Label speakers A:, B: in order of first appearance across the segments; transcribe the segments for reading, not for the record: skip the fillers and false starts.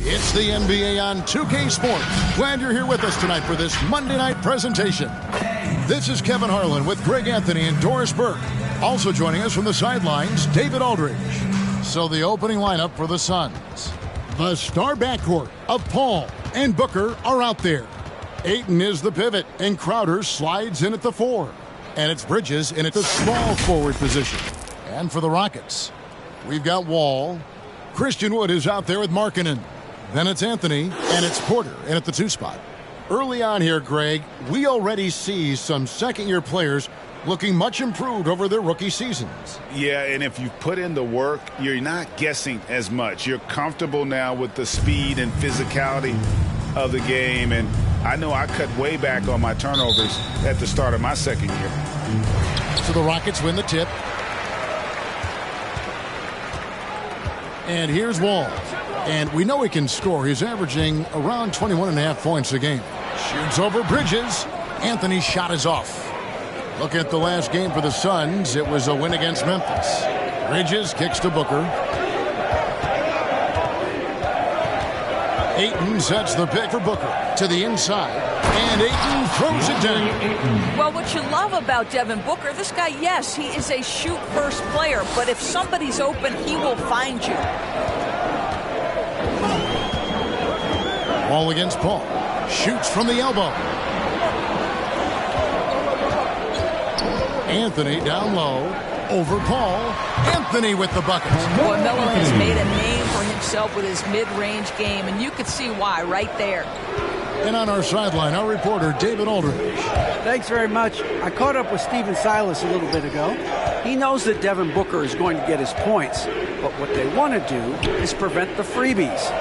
A: It's the NBA on 2K Sports. Glad you're here with us tonight for this Monday night presentation. This is Kevin Harlan with Greg Anthony and Doris Burke. Also joining us from the sidelines, David Aldridge. So the opening lineup for the Suns. The star backcourt of Paul and Booker are out there. Ayton is the pivot, and Crowder slides in at the 4. And it's Bridges in at the small forward position. And for the Rockets, we've got Wall. Christian Wood is out there with Markkanen. Then it's Anthony, and it's Porter in at the 2 spot. Early on here, Greg, we already see some second-year players looking much improved over their rookie seasons.
B: Yeah, and if you put in the work, you're not guessing as much. You're comfortable now with the speed and physicality of the game, and I know I cut way back on my turnovers at the start of my second year.
A: So the Rockets win the tip. And here's Wall. And we know he can score. He's averaging around 21.5 points a game. Shoots over Bridges. Anthony's shot is off. Look at the last game for the Suns. It was a win against Memphis. Bridges kicks to Booker. Ayton sets the pick for Booker to the inside. And Ayton throws it down.
C: Well, what you love about Devin Booker, this guy, yes, he is a shoot-first player. But if somebody's open, he will find you.
A: Ball against Paul. Shoots from the elbow. Anthony down low. Over Paul. Anthony with the bucket.
C: Boy, Melo has made a name for himself with his mid-range game, and you could see why right there.
A: And on our sideline, our reporter, David Aldridge.
D: Thanks very much. I caught up with Stephen Silas a little bit ago. He knows that Devin Booker is going to get his points, but what they want to do is prevent the freebies.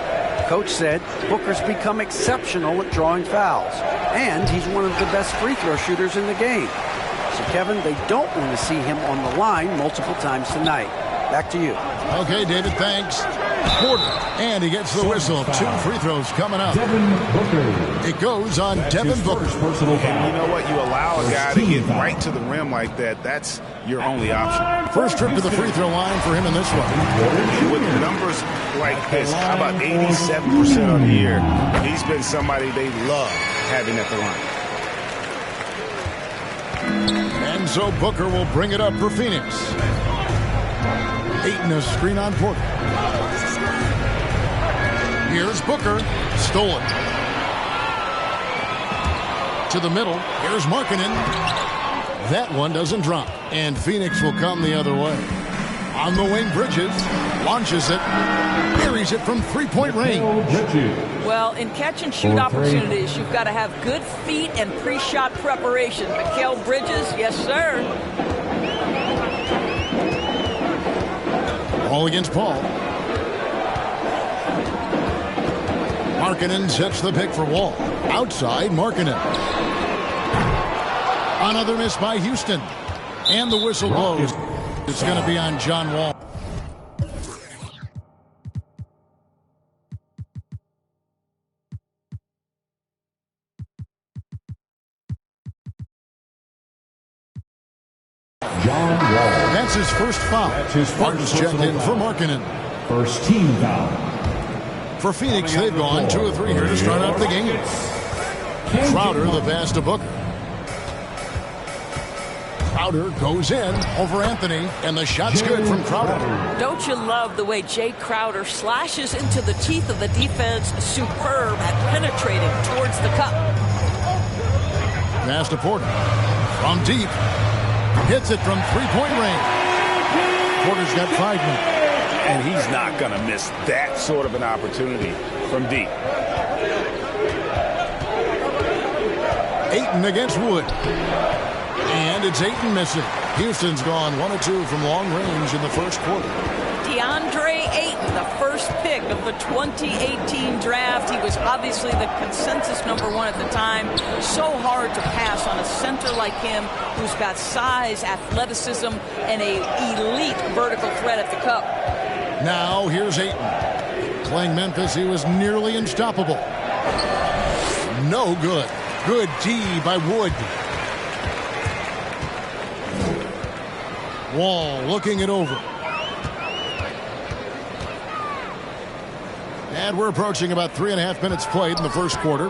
D: Coach said Booker's become exceptional at drawing fouls, and he's one of the best free throw shooters in the game. So, Kevin, they don't want to see him on the line multiple times tonight. Back to you.
A: Okay, David, thanks. Porter, and he gets the whistle. 2 free throws coming up. It goes on Devin Booker.
B: And you know what? You allow a guy to get right to the rim like that. That's your only option.
A: First trip to the free throw line for him in this one.
B: With numbers like this, how about 87% on the year? He's been somebody they love having at the line.
A: And so Booker will bring it up for Phoenix. Ayton a screen on Porter. Here's Booker. Stolen. To the middle. Here's Markkanen. That one doesn't drop. And Phoenix will come the other way. On the wing, Bridges. Launches it. Buries it from three-point range.
C: Well, in catch-and-shoot opportunities, you've got to have good feet and pre-shot preparation. Mikal Bridges, yes, sir.
A: Ball against Paul. Markkanen sets the pick for Wall. Outside, Markkanen. Another miss by Houston. And the whistle blows. It's going to be on John Wall. That's his first foul. Martin's checked in for Markkanen.
E: First team foul.
A: For Phoenix, they've gone 2 of 3 here to start out the game. Crowder, the pass to Booker. Crowder goes in over Anthony, and the shot's good from Crowder.
C: Don't you love the way Jay Crowder slashes into the teeth of the defense? Superb at penetrating towards the cup.
A: Pass to Porter. From deep. Hits it from three-point range. Porter's got 5 minutes.
B: And he's not going to miss that sort of an opportunity from deep.
A: Ayton against Wood. And it's Ayton missing. Houston's gone 1 of 2 from long range in the first quarter.
C: DeAndre Ayton, the first pick of the 2018 draft. He was obviously the consensus #1 at the time. So hard to pass on a center like him who's got size, athleticism, and an elite vertical threat at the cup.
A: Now here's Ayton. Playing Memphis, he was nearly unstoppable. No good. Good D by Wood. Wall looking it over. And we're approaching about 3.5 minutes played in the first quarter.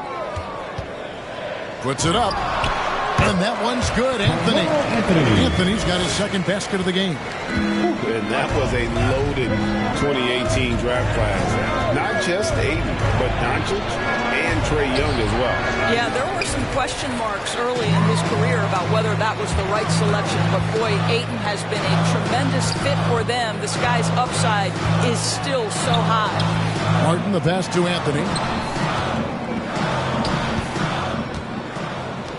A: Puts it up. And that one's good, Anthony. Anthony's got his second basket of the game.
B: And that was a loaded 2018 draft class. Not just Ayton, but Doncic and Trae Young as well.
C: Yeah, there were some question marks early in his career about whether that was the right selection. But boy, Ayton has been a tremendous fit for them. This guy's upside is still so high.
A: Martin, the pass to Anthony.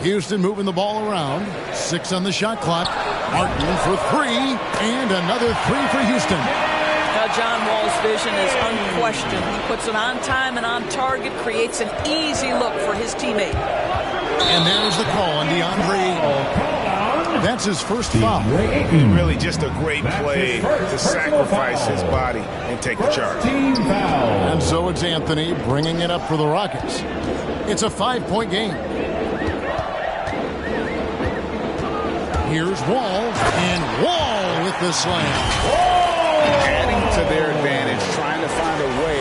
A: Houston moving the ball around. 6 on the shot clock. Martin for 3, and another 3 for Houston.
C: Now, John Wall's vision is unquestioned. He puts it on time and on target, creates an easy look for his teammate.
A: And there's the call on DeAndre. That's his first foul.
B: Really just a great play to sacrifice his body and take the charge.
A: And so it's Anthony bringing it up for the Rockets. It's a 5-point game. Here's Wall, and Wall with the slam.
B: Adding to their advantage, trying to find a way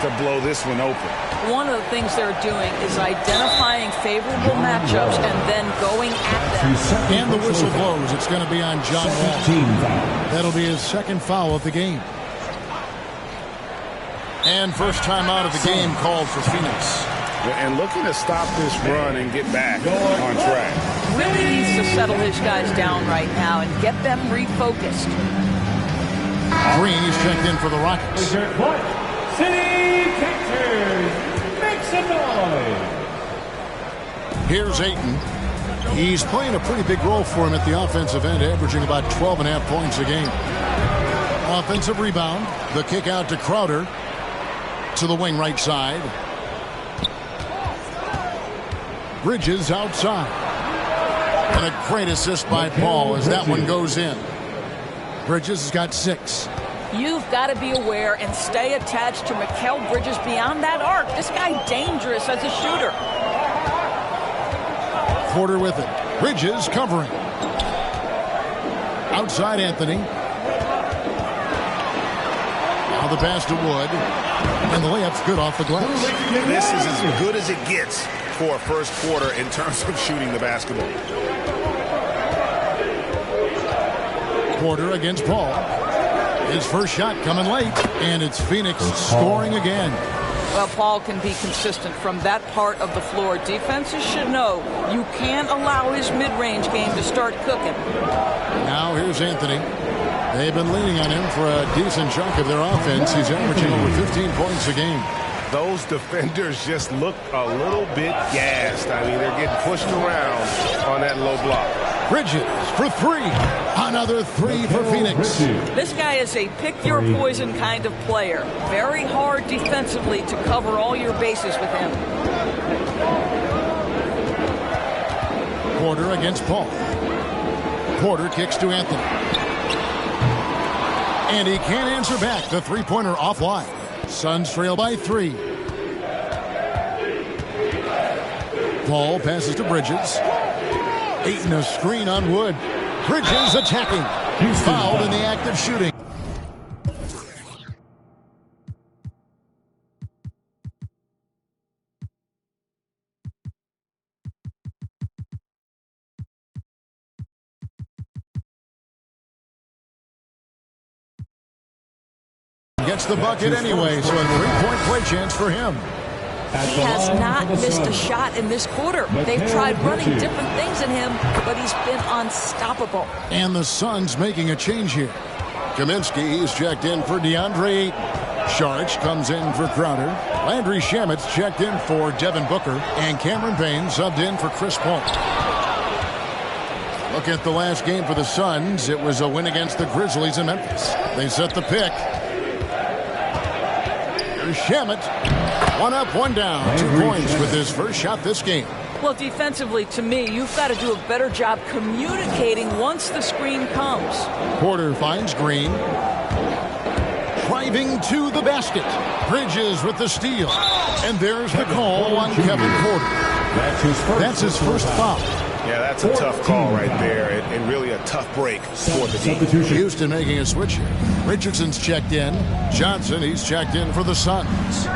B: to blow this one open.
C: One of the things they're doing is identifying favorable matchups and then going at them.
A: And the whistle blows. It's going to be on John Wall. That'll be his second foul of the game. And first time out of the game called for Phoenix.
B: And looking to stop this run and get back on track.
C: Really needs to settle his guys down right now and get them refocused.
A: Green is checked in for the Rockets.
E: City Pictures, make some noise.
A: Here's Ayton. He's playing a pretty big role for him at the offensive end, averaging about 12.5 points a game. Offensive rebound. The kick out to Crowder. To the wing right side. Bridges outside. And a great assist by Paul as that one goes in. Bridges has got 6.
C: You've got to be aware and stay attached to Mikal Bridges beyond that arc. This guy dangerous as a shooter.
A: Porter with it. Bridges covering. Outside Anthony. Now the pass to Wood. And the layup's good off the glass.
B: This is as good as it gets for a first quarter in terms of shooting the basketball.
A: Porter against Paul. His first shot coming late, and it's Phoenix scoring again.
C: Well, Paul can be consistent from that part of the floor. Defenses should know you can't allow his mid-range game to start cooking.
A: Now here's Anthony. They've been leaning on him for a decent chunk of their offense. He's averaging over 15 points a game.
B: Those defenders just look a little bit gassed. I mean, they're getting pushed around on that low block.
A: Bridges for 3. Another 3 for Phoenix.
C: This guy is a pick-your-poison kind of player. Very hard defensively to cover all your bases with him.
A: Porter against Paul. Porter kicks to Anthony. And he can't answer back. The three-pointer offline. Suns trail by 3. Paul passes to Bridges. Ayton a screen on Wood. Bridges attacking. Fouled in the act of shooting. Gets the bucket anyway, so a three-point play chance for him.
C: He has not missed a shot in this quarter. They've tried running different things in him, but he's been unstoppable.
A: And the Suns making a change here. Kaminsky is checked in for DeAndre Ayton. Sharch comes in for Crowder. Landry Shamit's checked in for Devin Booker. And Cameron Payne subbed in for Chris Paul. Look at the last game for the Suns. It was a win against the Grizzlies in Memphis. They set the pick. Here's Shamit. One up, one down. 2 points with his first shot this game.
C: Well, defensively, to me, you've got to do a better job communicating once the screen comes.
A: Porter finds Green. Driving to the basket. Bridges with the steal. And there's the call on Kevin Porter. That's his first foul.
B: Yeah, that's a tough call right there, and really a tough break for the team.
A: Houston making a switch here. Richardson's checked in. Johnson, he's checked in for the Suns.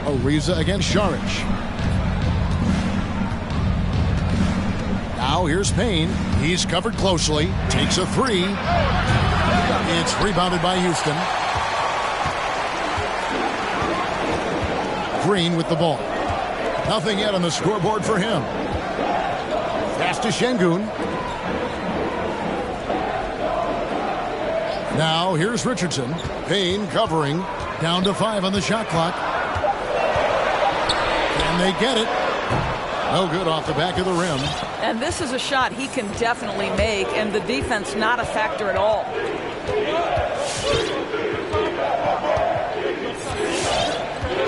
A: Ariza against Saric. Now here's Payne. He's covered closely. Takes a three. It's rebounded by Houston. Green with the ball. Nothing yet on the scoreboard for him. Pass to Şengün. Now here's Richardson. Payne covering. Down to 5 on the shot clock. And they get it. No good off the back of the rim.
C: And this is a shot he can definitely make, and the defense not a factor at all.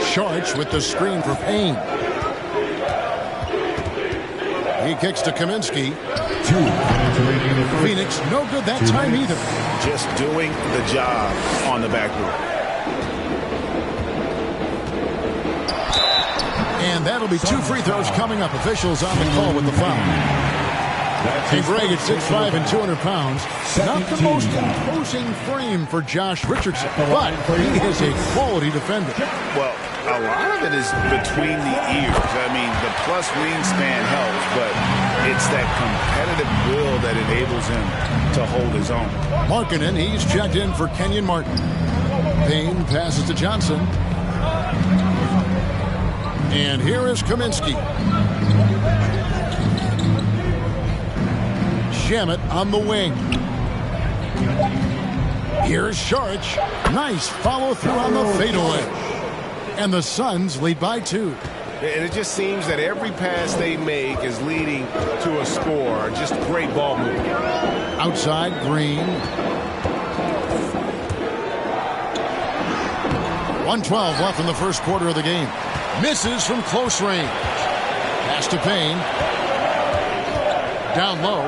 A: Sharch with the screen for Payne. He kicks to Kaminsky. Phoenix, no good that time either.
B: Just doing the job on the backboard.
A: And that'll be 2 free throws coming up. Officials on the call with the foul. Hey, Greg at 6'5" and 200 pounds. Not the most imposing frame for Josh Richardson, but he is a quality defender.
B: Well, a lot of it is between the ears. I mean, the plus wingspan helps, but it's that competitive will that enables him to hold his own.
A: Markkanen, he's checked in for Kenyon Martin. Payne passes to Johnson. And here is Kaminsky. Shamet on the wing. Here's Saric. Nice follow through on the fadeaway. And the Suns lead by 2.
F: And it just seems that every pass they make is leading to a score. Just great ball movement.
A: Outside, Green. 1:12 left in the first quarter of the game. Misses from close range. Pass to Payne. Down low.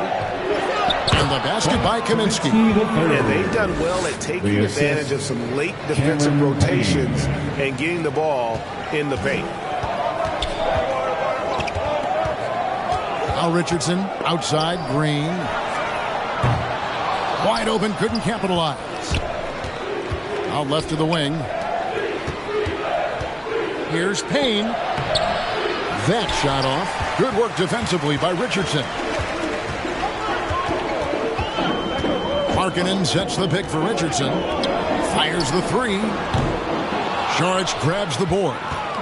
A: And the basket by Kaminsky.
F: And they've done well at taking advantage of some late defensive rotations and getting the ball in the paint.
A: Now Richardson outside, Green. Wide open, couldn't capitalize. Out left to the wing. Here's Payne. That shot off. Good work defensively by Richardson. Markkanen sets the pick for Richardson. Fires the three. Saric grabs the board.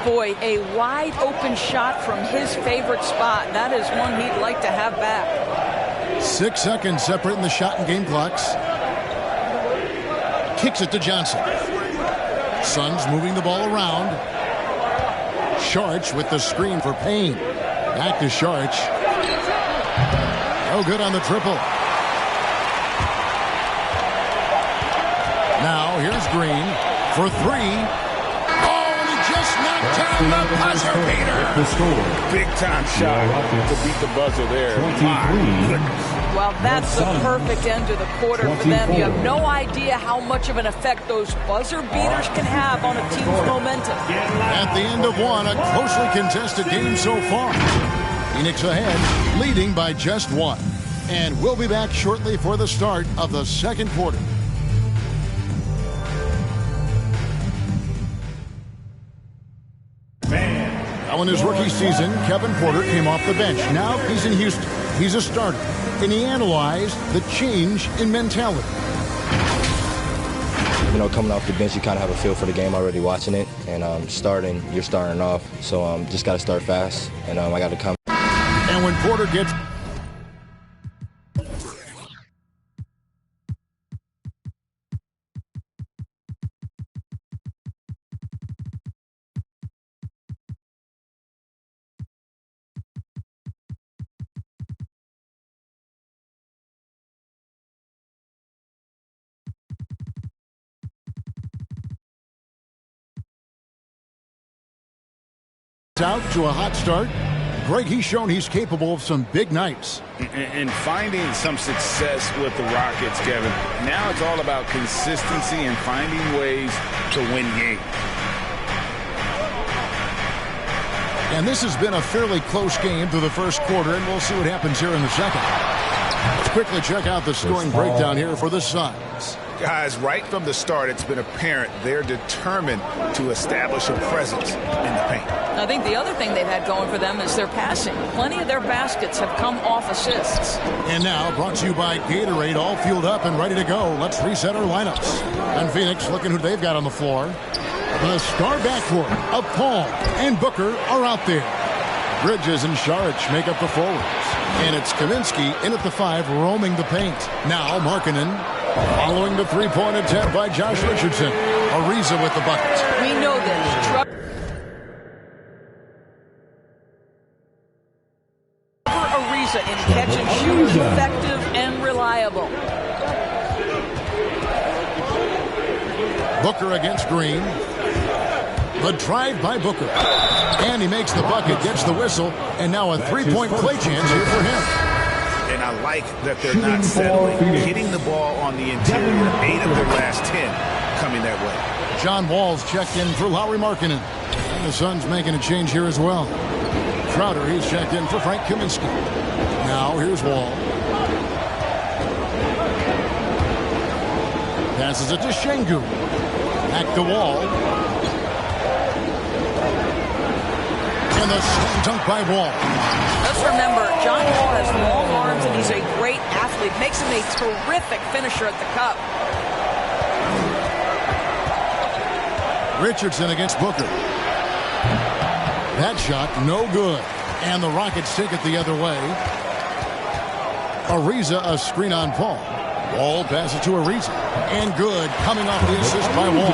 C: Boy, a wide open shot from his favorite spot. That is one he'd like to have back.
A: 6 seconds separating the shot and game clocks. Kicks it to Johnson. Suns moving the ball around. Saric with the screen for Payne. Back to Saric. No good on the triple. Now here's Green for 3. Oh, and he just knocked down the buzzer beater.
B: Big time shot to beat the buzzer there.
C: Well, that's the perfect end to the quarter for them. You have no idea how much of an effect those buzzer beaters can have on a team's momentum.
A: At the end of one, a closely contested game so far. Phoenix ahead, leading by just 1. And we'll be back shortly for the start of the second quarter. Now in his rookie season, Kevin Porter came off the bench. Now he's in Houston. He's a starter. And he analyzed the change in mentality.
G: You know, coming off the bench, you kind of have a feel for the game already watching it. And you're starting off. So just got to start fast. And I got to come.
A: And when Porter gets... Out to a hot start. Greg, he's shown he's capable of some big nights.
B: And finding some success with the Rockets, Kevin. Now it's all about consistency and finding ways to win games.
A: And this has been a fairly close game through the first quarter, and we'll see what happens here in the second. Let's quickly check out the scoring breakdown here for the Suns.
F: Guys, right from the start, it's been apparent they're determined to establish a presence in the paint.
C: I think the other thing they've had going for them is their passing. Plenty of their baskets have come off assists.
A: And now, brought to you by Gatorade, all fueled up and ready to go. Let's reset our lineups. And Phoenix, looking who they've got on the floor. The star backcourt of Paul and Booker are out there. Bridges and Saric make up the forwards. And it's Kaminsky in at the 5, roaming the paint. Now, Markkanen. Following the three-point attempt by Josh Richardson. Ariza with the bucket.
C: We know this. Ariza in catch and shoot, effective and reliable.
A: Booker against Green. The drive by Booker. And he makes the bucket, gets the whistle, and now a three-point play chance here for him.
F: And I like that they're not settling. Hitting the ball on the interior, 8 of their last 10 coming that way.
A: John Wall's checked in for Lauri Markkanen. And the Suns making a change here as well. Crowder, he's checked in for Frank Kaminsky. Now here's Wall. Passes it to Şengün. Back to Wall. And the slam dunk by Wall.
C: Let's remember, John Wall has long arms and he's a great athlete. Makes him a terrific finisher at the cup.
A: Richardson against Booker. That shot, no good. And the Rockets take it the other way. Ariza, a screen on Paul. Wall passes to Ariza. And good, coming off the assist by Wall.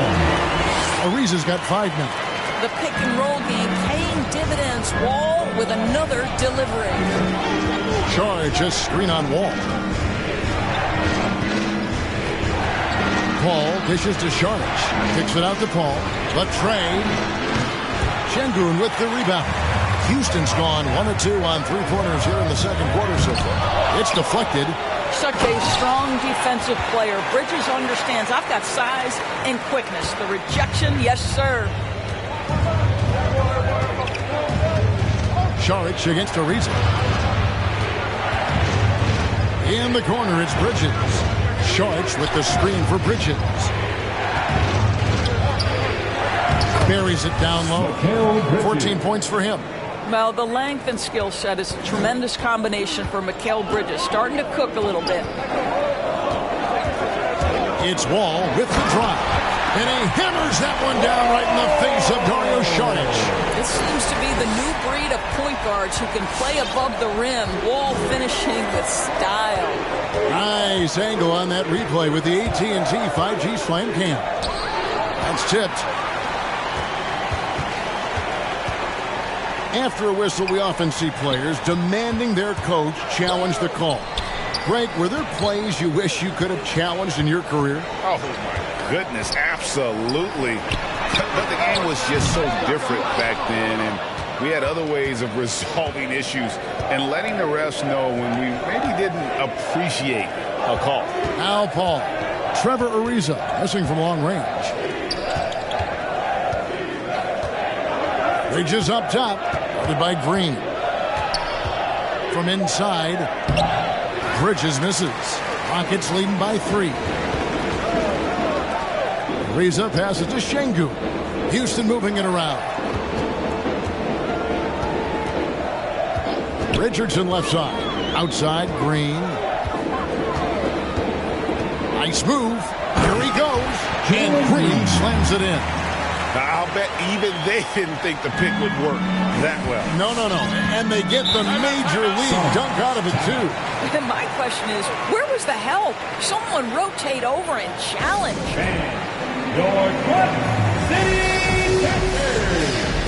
A: Ariza's got 5 now.
C: The pick and roll game paying dividends. Wall with another delivery.
A: Charge, a screen on Wall. Paul dishes to Saric. Kicks it out to Paul. The trade. Şengün with the rebound. Houston's gone 1 of 2 on three-pointers here in the second quarter so far. It's deflected.
C: Such a strong defensive player. Bridges understands I've got size and quickness. The rejection, yes, sir.
A: Saric against Ariza. In the corner, it's Bridges. Saric with the screen for Bridges. Buries it down low. 14 points for him.
C: Well, the length and skill set is a tremendous combination for Mikal Bridges. Starting to cook a little bit.
A: It's Wall with the drive. And he hammers that one down right in the face of Dario Saric.
C: This seems to be the new breed of point guards who can play above the rim. Wall finishing with style.
A: Nice angle on that replay with the AT&T 5G Slam Cam. That's tipped. After a whistle, we often see players demanding their coach challenge the call. Greg, were there plays you wish you could have challenged in your career?
B: Oh, my goodness, absolutely. But the game was just so different back then, and we had other ways of resolving issues and letting the refs know when we maybe didn't appreciate a call.
A: Now Paul. Trevor Ariza missing from long range. Bridges up top. Guarded by Green. From inside. Bridges misses. Rockets leading by 3. Ariza passes to Şengün. Houston moving it around. Richardson left side. Outside, Green. Nice move. Here he goes. And Green slams it in.
B: I'll bet even they didn't think the pick would work that well.
A: No. And they get the major league dunk out of it, too.
C: And my question is, where was the help? Someone rotate over and challenge.
E: Your City Captors.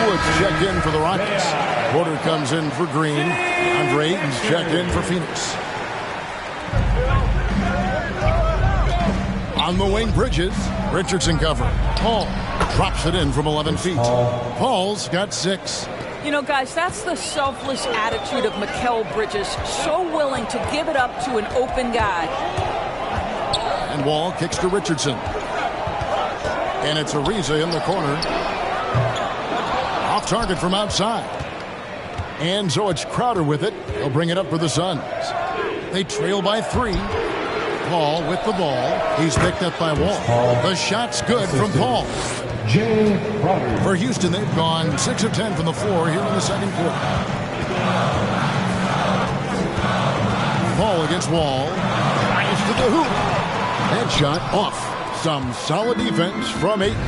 A: Woods checked in for the Rockets. Porter comes in for Green. Andre Ayton's checked in for Phoenix. On the wing, Bridges. Richardson cover. Paul drops it in from 11 feet. Paul's got 6.
C: You know, guys, that's the selfless attitude of Mikal Bridges. So willing to give it up to an open guy.
A: And Wall kicks to Richardson. And it's Ariza in the corner. Off target from outside. And so it's Crowder with it. He'll bring it up for the Suns. They trail by 3. Paul with the ball. He's picked up by Wall. The shot's good from Paul. For Houston, they've gone 6 of 10 from the floor here in the second quarter. Paul against Wall. Drives to the hoop. Headshot off. Some solid defense from Ayton.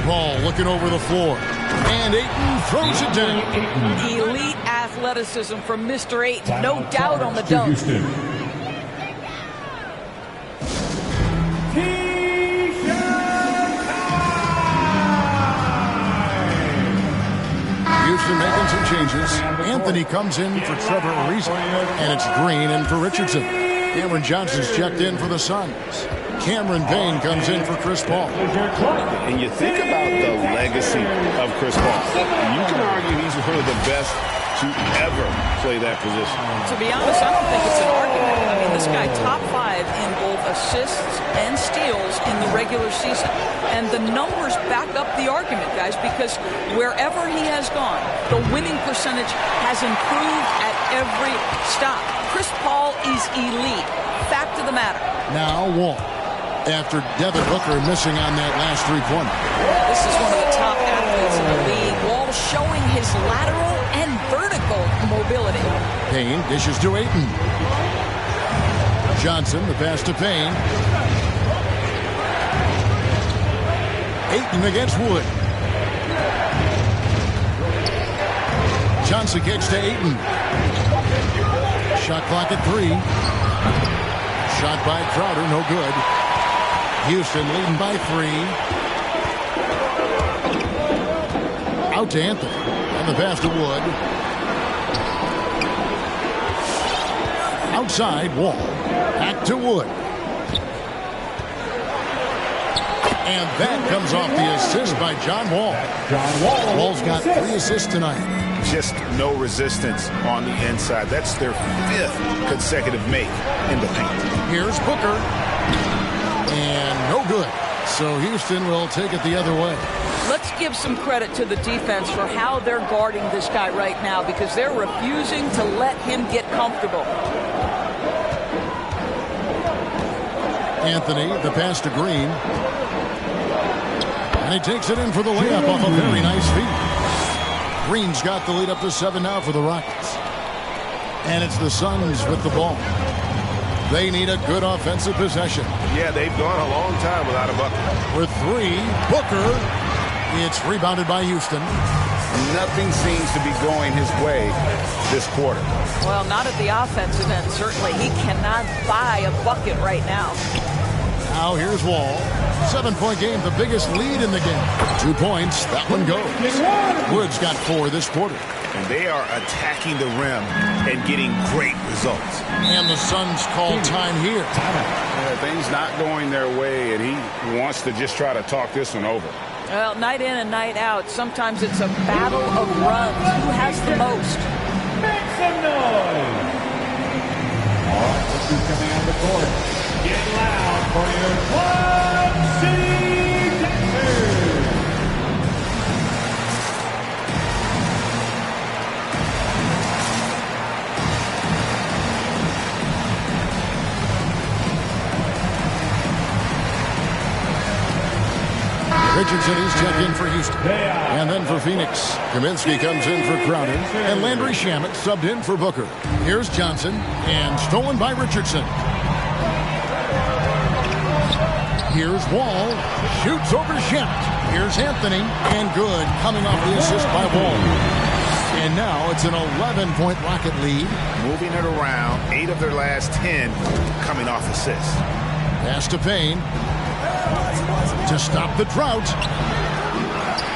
A: Paul looking over the floor. And Ayton throws it down.
C: Elite athleticism from Mr. Ayton. No doubt on the dunk.
A: Houston making some changes. Anthony comes in for Trevor Ariza. And it's Green in for Richardson. Cameron Johnson's checked in for the Suns. Cameron Payne comes in for Chris Paul.
B: And you think about the legacy of Chris Paul. You can argue he's one of the best to ever play that position.
C: To be honest, I don't think it's an argument. I mean, this guy top 5 in both assists and steals in the regular season. And the numbers back up the argument, guys, because wherever he has gone, the winning percentage has improved at every stop. Chris Paul is elite. Fact of the matter.
A: Now Wall. After Devin Booker missing on that last three-pointer.
C: This is one of the top athletes in the league. Wall showing his lateral and vertical mobility.
A: Payne dishes to Ayton. Johnson, the pass to Payne. Ayton against Wood. Johnson kicks to Ayton. Shot clock at 3. Shot by Crowder, no good. Houston leading by 3. Out to Anthony. And the pass to Wood. Outside, Wall. Back to Wood. And that comes off the assist by John Wall. Wall's got 3 assists tonight.
B: Just no resistance on the inside. That's their 5th consecutive make in the paint.
A: Here's Booker. And no good. So Houston will take it the other way.
C: Let's give some credit to the defense for how they're guarding this guy right now, because they're refusing to let him get comfortable.
A: Anthony, the pass to Green. And he takes it in for the layup off a very nice feed. Green's got the lead up to 7 now for the Rockets. And it's the Suns with the ball. They need a good offensive possession.
F: Yeah, they've gone a long time without a bucket.
A: For 3, Booker. It's rebounded by Houston.
B: Nothing seems to be going his way this quarter.
C: Well, not at the offensive end, certainly. He cannot buy a bucket right now.
A: Now here's Wall. 7-point game, the biggest lead in the game. 2 points, that one goes. Wood's got 4 this quarter.
B: And they are attacking the rim and getting great results.
A: And the Suns call time here.
B: Things not going their way, and he wants to just try to talk this one over.
C: Well, night in and night out, sometimes it's a battle of runs. Who has the most?
E: Make some noise. All right, let's do coming on the court. Get loud for your Club City Texans.
A: Richardson is checked in for Houston. And then for Phoenix, Kaminsky comes in for Crowder. And Landry Shamet subbed in for Booker. Here's Johnson. And stolen by Richardson. Here's Wall. Shoots over Shamet. Here's Anthony. And good. Coming off the assist by Wall. And now it's an 11-point Rocket lead.
B: Moving it around. 8 of their last 10 coming off assists.
A: Pass to Payne. To stop the drought.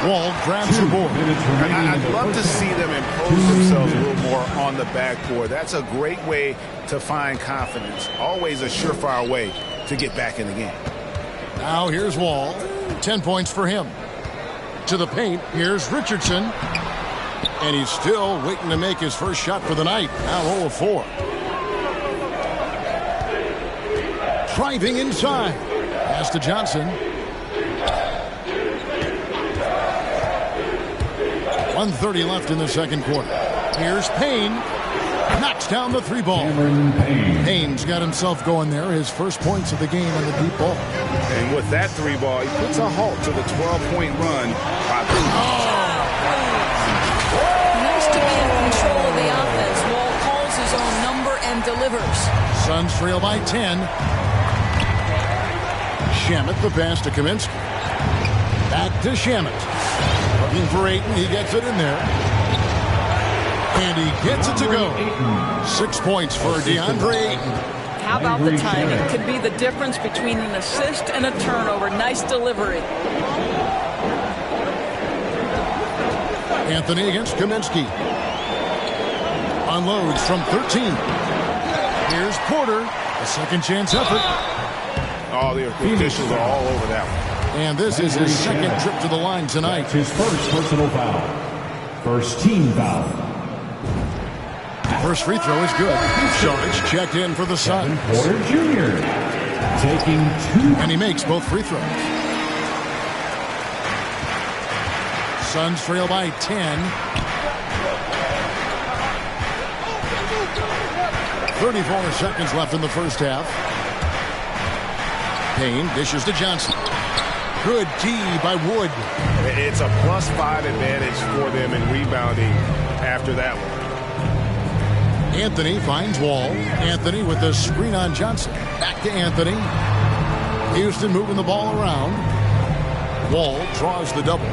A: Wall grabs the board.
F: I'd love to see them impose themselves a little more on the backboard. That's a great way to find confidence. Always a surefire way to get back in the game.
A: Now here's Wall. 10 points for him. To the paint, here's Richardson. And he's still waiting to make his first shot for the night. Now 0 of 4. Driving inside. Pass to Johnson. 1:30 left in the second quarter. Here's Payne. Knocks down the three ball. Payne's got himself going there. His first points of the game on the deep ball.
B: And with that three ball, he puts a halt to the 12-point run.
C: He needs to be in control of the offense. Wall calls his own number and delivers.
A: Suns trail by 10. Shamet the pass to Kaminsky. Back to Shamet. Looking for Ayton. He gets it in there. And he gets it to go. 6 points for DeAndre Ayton.
C: How about the timing? Could be the difference between an assist and a turnover. Nice delivery.
A: Anthony against Kaminsky. Unloads from 13. Here's Porter. A second chance effort.
B: Oh, the officials are all over that one.
A: And this is his second trip to the line tonight.
E: His first personal foul. First team foul.
A: First free throw is good. Saric checked in for the Suns.
E: Porter Jr. taking 2.
A: And he makes both free throws. Suns trail by 10. 34 seconds left in the first half. Payne dishes to Johnson. Good D by Wood.
F: It's a +5 advantage for them in rebounding after that one.
A: Anthony finds Wall. Anthony with the screen on Johnson. Back to Anthony. Houston moving the ball around. Wall draws the double.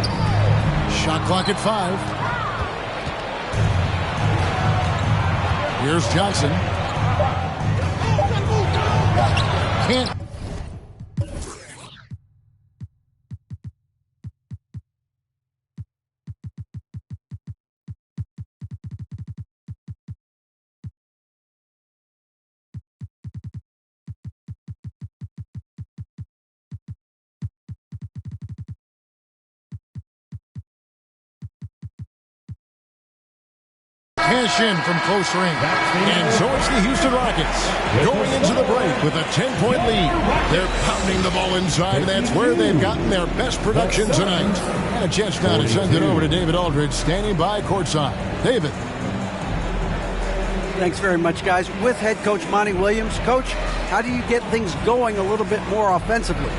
A: Shot clock at 5. Here's Johnson. Can't. Cash in from close range. And so it's the Houston Rockets going into the break with a 10-point lead. They're pounding the ball inside, and that's where they've gotten their best production tonight. And a chance now to send it over to David Aldridge, standing by courtside. David.
D: Thanks very much, guys. With head coach Monty Williams. Coach, how do you get things going a little bit more offensively?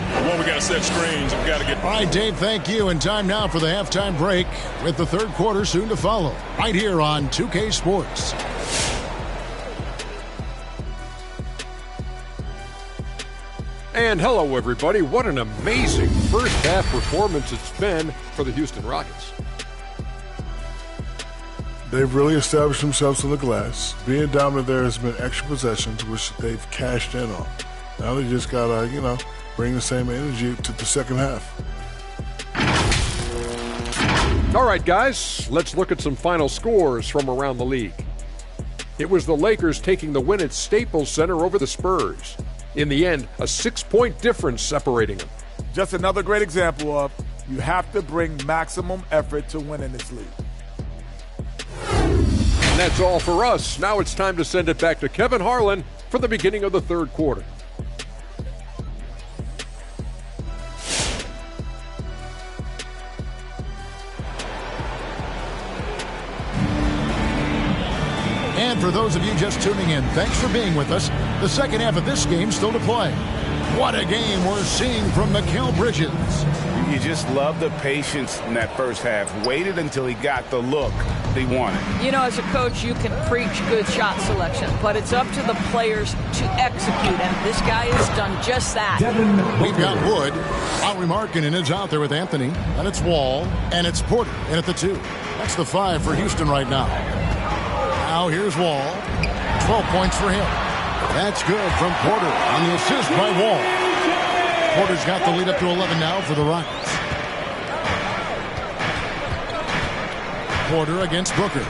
H: Well, we got to set screens. We got to get.
A: All right, Dave, thank you. And time now for the halftime break with the third quarter soon to follow. Right here on 2K Sports.
I: And hello, everybody. What an amazing first half performance it's been for the Houston Rockets.
J: They've really established themselves on the glass. Being dominant there has been extra possessions, which they've cashed in on. Now they just got to, bring the same energy to the second half.
I: All right, guys, let's look at some final scores from around the league. It was the Lakers taking the win at Staples Center over the Spurs. In the end, a 6-point difference separating them.
K: Just another great example of you have to bring maximum effort to win in this league.
I: And that's all for us. Now it's time to send it back to Kevin Harlan for the beginning of the third quarter.
A: And for those of you just tuning in, thanks for being with us. The second half of this game still to play. What a game we're seeing from Mikal Bridges.
B: You just love the patience in that first half. Waited until he got the look he wanted.
C: As a coach, you can preach good shot selection, but it's up to the players to execute, and this guy has done just that.
A: We've got Wood. Lowry Markkanen is out there with Anthony, and it's Wall, and it's Porter in at the 2. That's the 5 for Houston right now. Now here's Wall. 12 points for him. That's good from Porter on the assist by Wall. Porter's got the lead up to 11 now for the Rockets. Porter against Booker.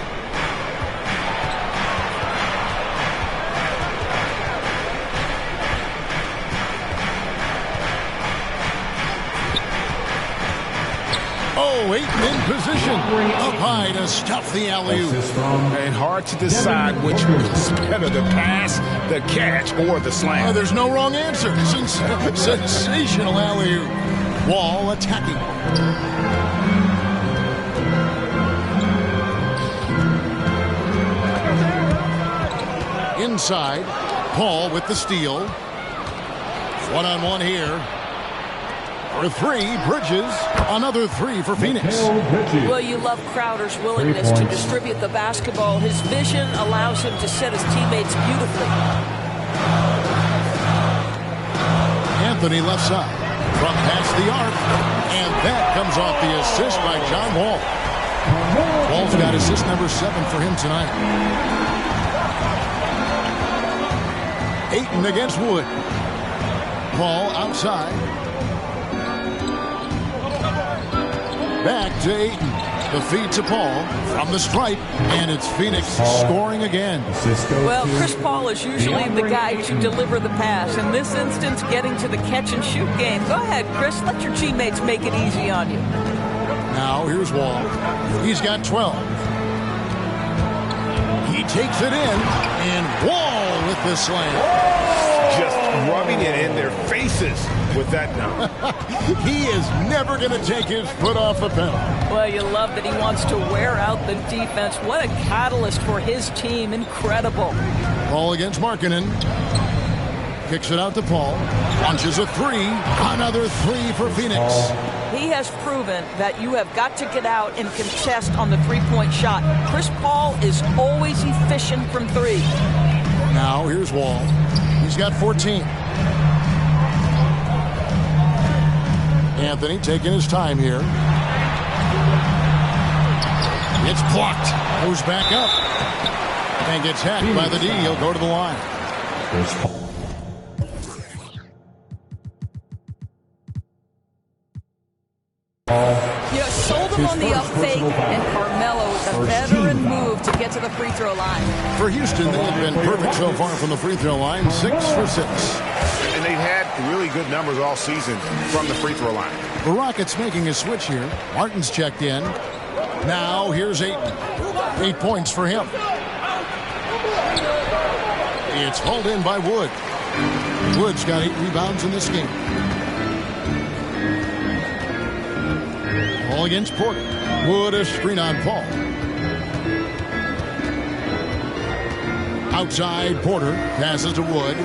A: Oh, Ayton in position. Up high to stuff the alley-oop.
B: And hard to decide which was better, the pass, the catch, or the slam.
A: Oh, there's no wrong answer. Sensational alley-oop. Wall attacking. Inside, Paul with the steal. One-on-one here. For three, Bridges. Another three for Phoenix.
C: Well, you love Crowder's willingness to distribute the basketball. His vision allows him to set his teammates beautifully.
A: Anthony left side. From past the arc. And that comes off the assist by John Wall. Wall's got assist number 7 for him tonight. Ayton against Wood. Paul outside. Back to Ayton. The feed to Paul from the stripe, and it's Phoenix scoring again.
C: Well, Chris Paul is usually the guy to deliver the pass. In this instance, getting to the catch-and-shoot game. Go ahead, Chris. Let your teammates make it easy on you.
A: Now, here's Wall. He's got 12. He takes it in, and Wall with the slam.
B: Just rubbing it in their faces with that now.
A: He is never going to take his foot off the pedal.
C: Well, you love that he wants to wear out the defense. What a catalyst for his team. Incredible.
A: Paul against Markkanen. Kicks it out to Paul. Launches a three. Another three for Phoenix.
C: He has proven that you have got to get out and contest on the three-point shot. Chris Paul is always efficient from three.
A: Now, here's Wall. He's got 14. Anthony taking his time here. It's blocked. Goes back up. And gets hacked by the D. He'll go to the line.
C: You know, sold him on the up fake, and Carmelo with a veteran move to get to the free throw line.
A: For Houston, they have been perfect so far from the free throw line. 6 for 6.
B: And they've had really good numbers all season from the free throw line.
A: The Rockets making a switch here. Martin's checked in. Now here's Ayton. 8 points for him. It's hauled in by Wood. Wood's got 8 rebounds in this game. Paul against Porter. Wood a screen on Paul. Outside, Porter passes to Wood.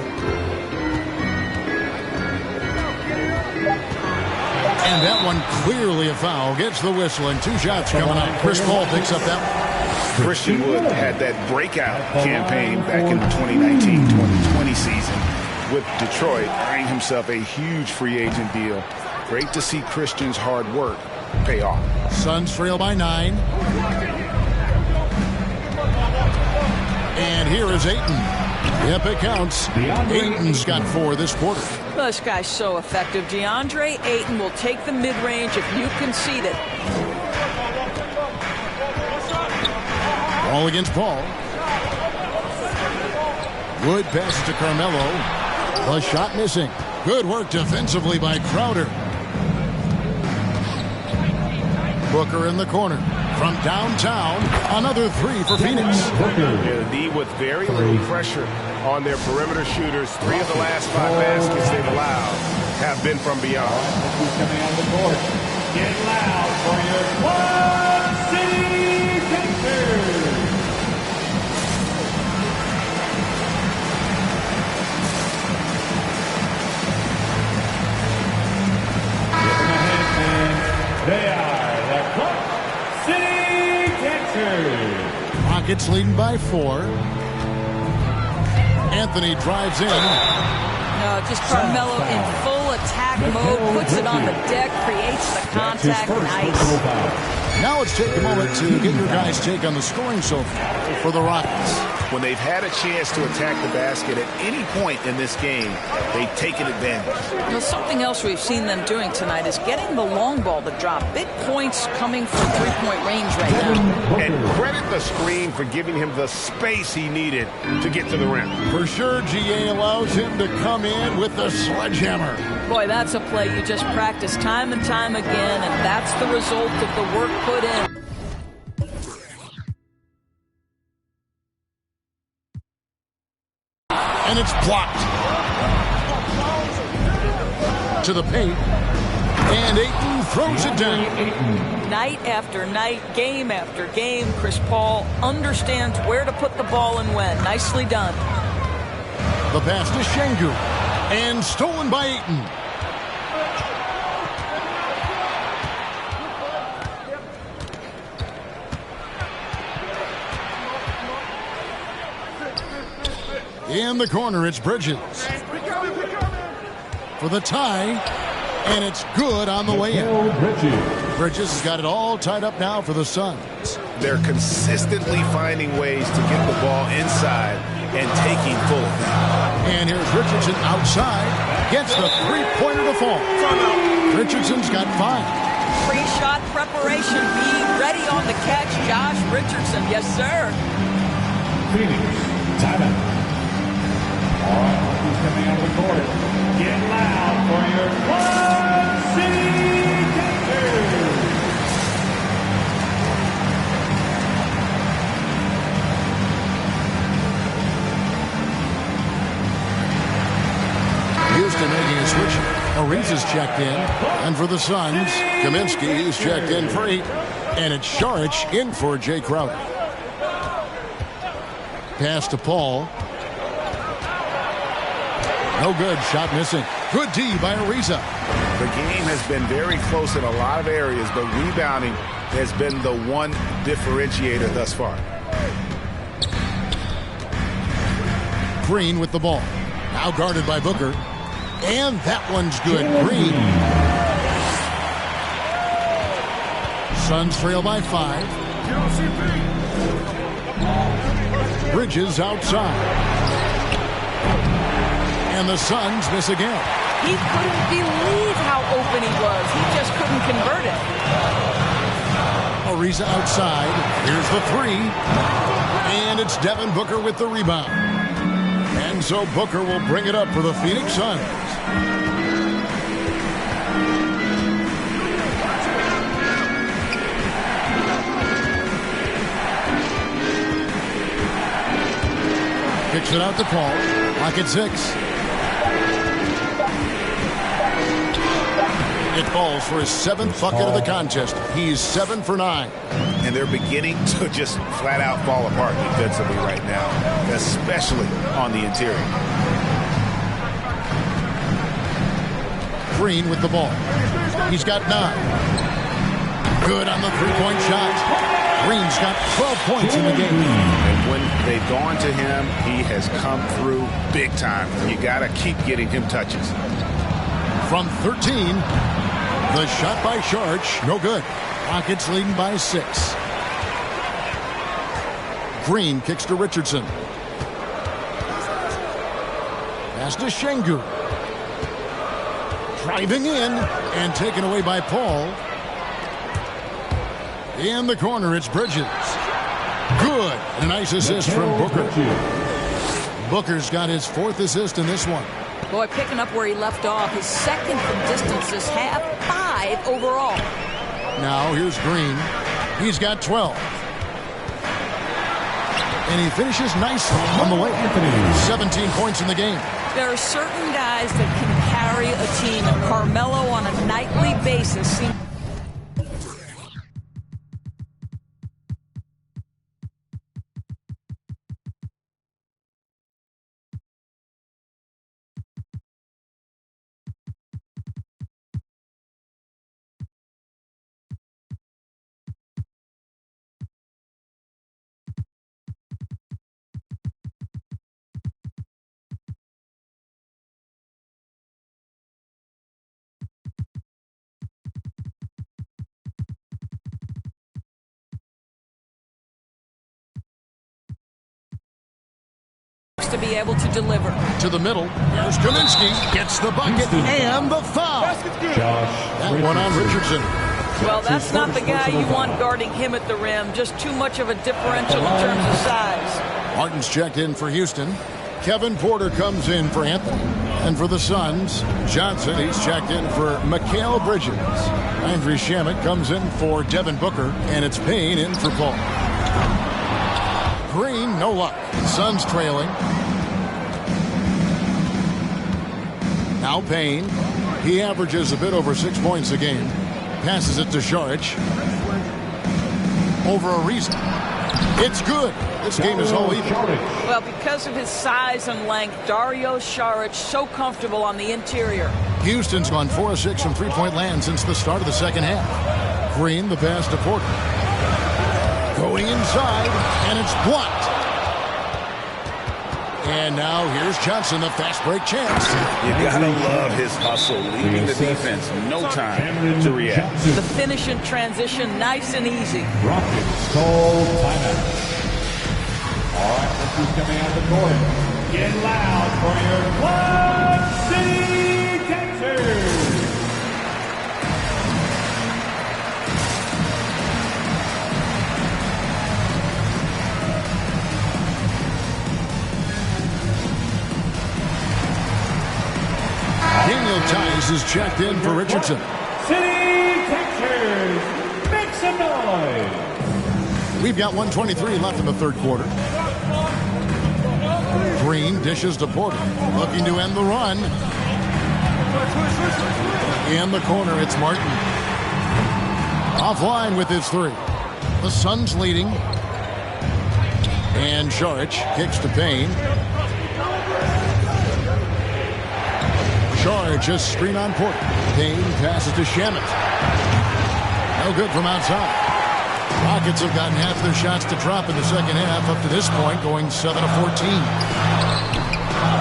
A: And that one clearly a foul. Gets the whistle, and 2 shots coming up. Chris Paul picks up that one.
B: Christian Wood had that breakout campaign back in the 2019-2020 season with Detroit, earning himself a huge free agent deal. Great to see Christian's hard work pay off.
A: Suns trail by 9. And here is Ayton. Yep, it counts. Ayton's got 4 this quarter.
C: Well, this guy's so effective. DeAndre Ayton will take the mid-range if you concede it.
A: Ball against Paul. Wood passes to Carmelo. The shot missing. Good work defensively by Crowder. Booker in the corner. From downtown, another 3 for Phoenix.
B: Yeah, the D with very little pressure on their perimeter shooters. 3 of the last 5 baskets they've allowed have been from beyond.
E: Coming on the court. Get loud for your Quad City Pacers. They are the Quad City Pacers.
A: Rockets leading by 4. Anthony drives in.
C: No, just Carmelo in full attack mode, puts it on the deck, creates the contact. Nice.
A: Now let's take a moment to get your guys' take on the scoring so far for the Rockets.
F: When they've had a chance to attack the basket at any point in this game, they've taken advantage.
C: You know, something else we've seen them doing tonight is getting the long ball to drop. Big points coming from three-point range right now.
F: And credit the screen for giving him the space he needed to get to the rim.
A: For sure, GA allows him to come in with the sledgehammer.
C: Boy, that's a play you just practice time and time again, and that's the result of the work put in.
A: And it's blocked. To the paint. And Ayton throws it down.
C: Night after night, game after game, Chris Paul understands where to put the ball and when. Nicely done.
A: The pass to Şengün. And stolen by Ayton. In the corner, it's Bridges. For the tie, and it's good on the way in. Bridges has got it all tied up now for the Suns.
F: They're consistently finding ways to get the ball inside and taking full advantage.
A: And here's Richardson outside. Gets the three-pointer to fall. Richardson's got 5.
C: Pre-shot preparation. Be ready on the catch, Josh Richardson. Yes, sir.
E: Phoenix, timeout. All right, who's coming out of the court? Get loud for your Quad City Captors.
A: Houston making a switch. Ariza's checked in. And for the Suns, Kaminsky is checked in for 8. And it's Šarić in for Jay Crowder. Pass to Paul. No good. Shot missing. Good D by Ariza.
F: The game has been very close in a lot of areas, but rebounding has been the one differentiator thus far.
A: Green with the ball. Now guarded by Booker. And that one's good. Green. Suns trail by 5. Bridges outside. And the Suns miss again.
C: He couldn't believe how open he was. He just couldn't convert it.
A: Ariza outside. Here's the 3. And it's Devin Booker with the rebound. And so Booker will bring it up for the Phoenix Suns. Kicks it out to Paul. Clock at 6. It falls for his 7th bucket of the contest. He's 7 for 9.
F: And they're beginning to just flat out fall apart defensively right now, especially on the interior.
A: Green with the ball. He's got 9. Good on the three-point shot. Green's got 12 points in the game.
F: And when they've gone to him, he has come through big time. You got to keep getting him touches.
A: From 13, the shot by Šarić, no good. Rockets leading by 6. Green kicks to Richardson. Pass to Şengün. Driving in and taken away by Paul. In the corner, it's Bridges. Good. A nice assist from Booker. Booker's got his 4th assist in this one.
C: Boy, picking up where he left off. His 2nd from distance this half. 5 overall.
A: Now here's Green. He's got 12. And he finishes nicely on the way. 17 points in the game.
C: There are certain guys that can carry a team, and Carmelo on a nightly basis seems to be able to deliver.
A: To the middle. Here's Kaminsky. Gets the bucket and the foul. That one on Richardson.
C: Well, that's not the guy you want guarding him at the rim. Just too much of a differential in terms of size.
A: Martin's checked in for Houston. Kevin Porter comes in for Anthony. And for the Suns, Johnson, he's checked in for Mikal Bridges. Andrew Shamet comes in for Devin Booker. And it's Payne in for Paul. Green, no luck. Suns trailing. Now Payne. He averages a bit over 6 points a game. Passes it to Šarić. Over a reason. It's good. This game is all even.
C: Well, because of his size and length, Dario Šarić so comfortable on the interior.
A: Houston's gone 4 of 6 from three-point land since the start of the second half. Green, the pass to Porter. Going inside, and it's blocked. And now here's Johnson, the fast break chance.
F: You gotta love his hustle, leaving the defense no time to react.
C: The finish in transition, nice and easy.
E: Rockets call timeout. All right, this is coming out of the court. Get loud for your Quad City Dancers.
A: Daniel Tice is checked in for Richardson.
E: City Dancers, make some noise.
A: We've got 1:23 left in the third quarter. Green dishes to Porter, looking to end the run. In the corner, it's Martin. Offline with his three. The Suns leading. And Šarić kicks to Payne. Šarić just screen on Porter. Payne passes to Shamet. No good from outside. Rockets have gotten half their shots to drop in the second half up to this point, going 7 of 14.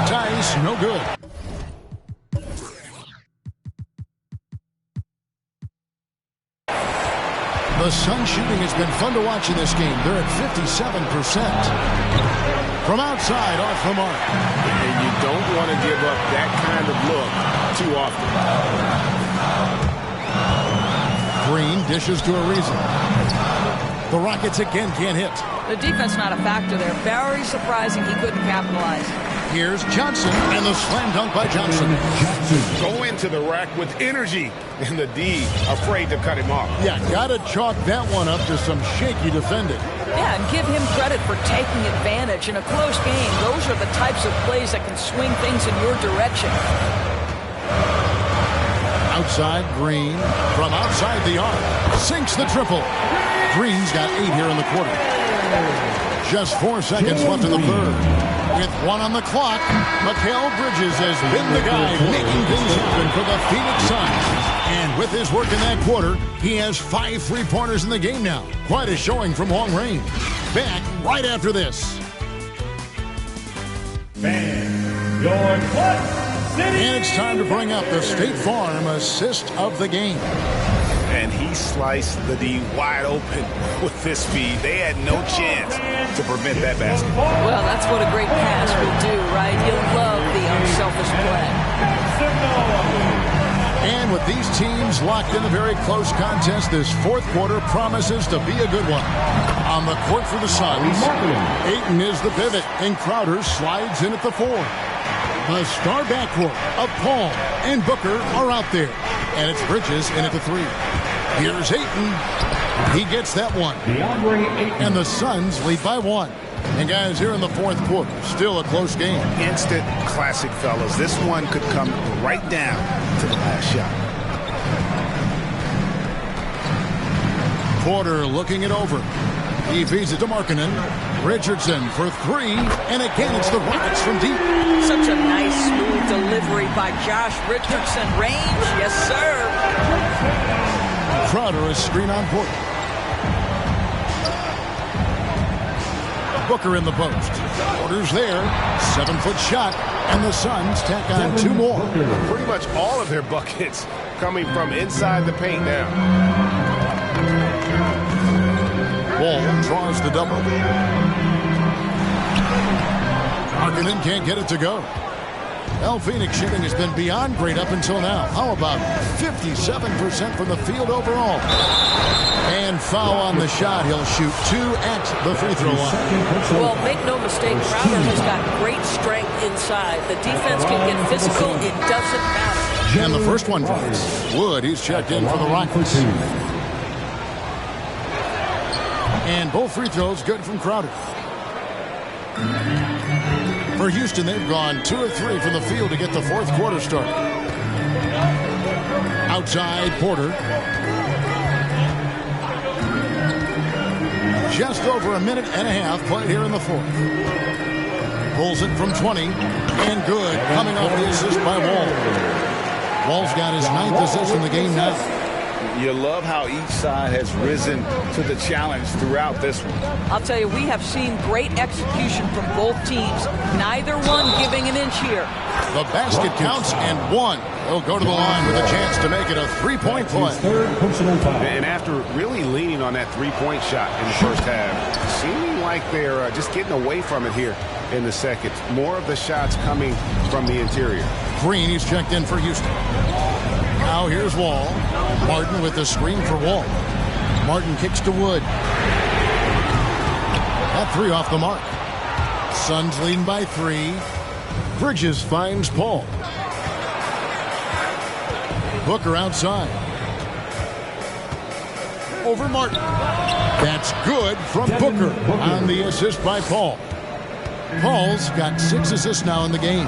A: Tice, no good. The Sun shooting has been fun to watch in this game. They're at 57%. From outside, off the mark.
F: And you don't want to give up that kind of look too often.
A: Green dishes to Ariza. The Rockets again can't hit.
C: The defense not a factor there. Very surprising he couldn't capitalize.
A: Here's Johnson, and the slam dunk by Johnson.
F: Go into the rack with energy, and the D afraid to cut him off.
A: Yeah, gotta chalk that one up to some shaky defending.
C: Yeah, and give him credit for taking advantage. In a close game, those are the types of plays that can swing things in your direction.
A: Outside, Green. From outside the arc. Sinks the triple. Green's got 8 here in the quarter. Just 4 seconds left in the third. With 1 on the clock, Mikal Bridges has been the guy making things happen for the Phoenix Suns. And with his work in that quarter, he has 5 3-pointers in the game now. Quite a showing from long range. Back right after this.
E: Fans, your Quad City.
A: And it's time to bring up the State Farm assist of the game.
F: And he sliced the D wide open with this speed. They had no chance to prevent that basket.
C: Well, that's what a great pass will do, right? You'll love the unselfish play.
A: And with these teams locked in a very close contest, this fourth quarter promises to be a good one. On the court for the Suns, Ayton is the pivot, and Crowder slides in at the 4. The star backcourt of Paul and Booker are out there. And it's Bridges in at the 3. Here's Ayton. He gets that one. And the Suns lead by 1. And guys, here in the fourth quarter, still a close game.
F: Instant classic, fellas. This one could come right down to the last shot.
A: Porter looking it over. He feeds it to Markkanen. Richardson for 3. And again, it's the Rockets from deep.
C: Such a nice, smooth delivery by Josh Richardson. Range, yes, sir.
A: Crowder is screen on Porter. Booker in the post. Porter's there. 7-foot shot. And the Suns tack on 2 more.
F: Pretty much all of their buckets coming from inside the paint now.
A: Wall draws the double. Markkinen can't get it to go. Well, Phoenix shooting has been beyond great up until now. How about 57% from the field overall? And foul on the shot. He'll shoot 2 at the free throw line.
C: Well, make no mistake, Crowder has got great strength inside. The defense can get physical. It doesn't matter.
A: And the first one drops. Wood, he's checked in for the Rockets. And both free throws good from Crowder. For Houston, they've gone 2 of 3 from the field to get the fourth quarter started. Outside, Porter. Just over a minute and a half played here in the fourth. Pulls it from 20, and good, coming off the assist by Wall. Wall's got his 9th assist in the game now.
F: You love how each side has risen to the challenge throughout this one.
C: I'll tell you, we have seen great execution from both teams. Neither one giving an inch here.
A: The basket counts and one. He'll go to the line with a chance to make it a three-point play.
L: And after really leaning on that three-point shot in the first half, seeming like they're just getting away from it here in the second. More of the shots coming from the interior.
A: Green, he's checked in for Houston. Now here's Wall. Martin with the screen for Wall. Martin kicks to Wood. That 3 off the mark. Suns leading by 3. Bridges finds Paul. Booker outside. Over Martin. That's good from Booker on the assist by Paul. Paul's got 6 assists now in the game.